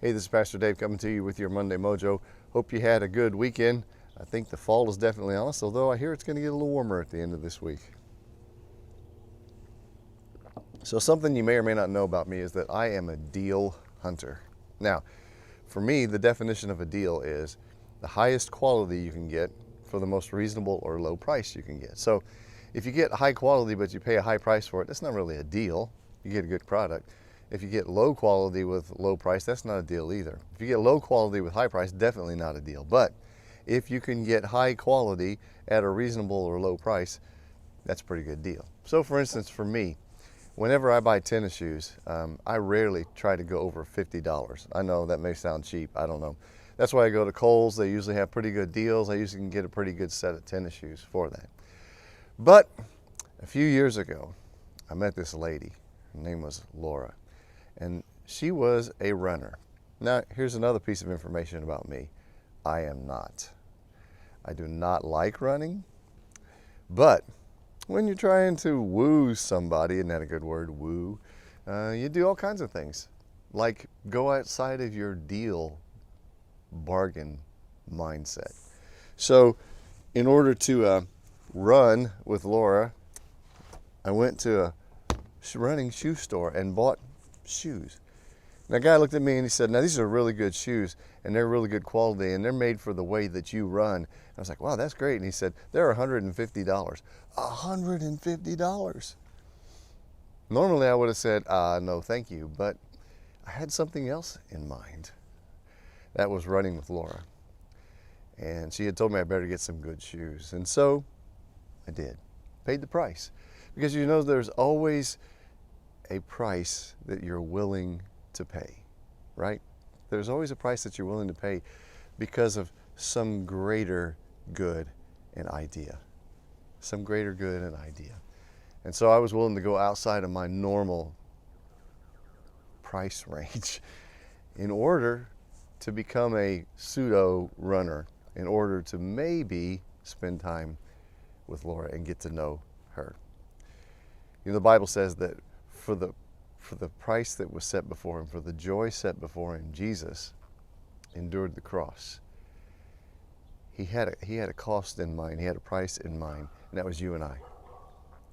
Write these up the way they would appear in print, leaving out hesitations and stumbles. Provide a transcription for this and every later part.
Hey, this is Pastor Dave coming to you with your Monday Mojo. Hope you had a good weekend. I think the fall is definitely on us, although I hear it's going to get a little warmer at the end of this week. So something you may or may not know about me is that I am a deal hunter. Now, for me, the definition of a deal is the highest quality you can get for the most reasonable or low price you can get. So if you get high quality but you pay a high price for it, that's not really a deal. You get a good product. If you get low quality with low price, that's not a deal either. If you get low quality with high price, definitely not a deal. But if you can get high quality at a reasonable or low price, that's a pretty good deal. So for instance, for me, whenever I buy tennis shoes, I rarely try to go over $50. I know that may sound cheap, I don't know. That's why I go to Kohl's. They usually have pretty good deals. I usually can get a pretty good set of tennis shoes for that. But a few years ago, I met this lady. Her name was Laura, and she was a runner. Now, here's another piece of information about me. I am not. I do not like running, but when you're trying to woo somebody, isn't that a good word, woo? You do all kinds of things, like go outside of your deal bargain mindset. So in order to run with Laura, I went to a running shoe store and bought shoes. And the guy looked at me and he said, now these are really good shoes and they're really good quality and they're made for the way that you run. And I was like, wow, that's great. And he said, they're $150. $150. Normally I would have said, no, thank you. But I had something else in mind. That was running with Laura. And she had told me I better get some good shoes. And so I did. Paid the price. Because you know there's always a price that you're willing to pay, right? There's always a price that you're willing to pay because of some greater good and idea. Some greater good and idea. And so I was willing to go outside of my normal price range in order to become a pseudo runner, in order to maybe spend time with Laura and get to know her. You know, the Bible says that for the price that was set before him, for the joy set before him, Jesus endured the cross. He had a cost in mind. He had a price in mind, and that was you and I.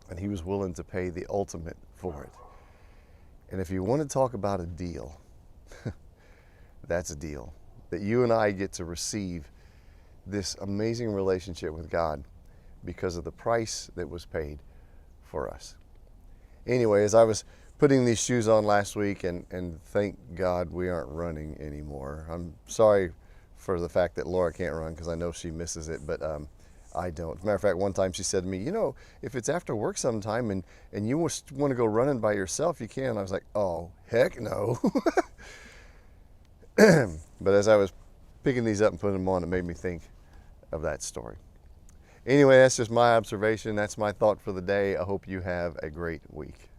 And he was willing to pay the ultimate for it. And if you want to talk about a deal, that's a deal. That you and I get to receive this amazing relationship with God because of the price that was paid for us. Anyway, as I was putting these shoes on last week, and thank God we aren't running anymore. I'm sorry for the fact that Laura can't run because I know she misses it, but I don't. As a matter of fact, one time she said to me, you know, if it's after work sometime and you want to go running by yourself, you can. I was like, oh, heck no. But as I was picking these up and putting them on, it made me think of that story. Anyway, that's just my observation. That's my thought for the day. I hope you have a great week.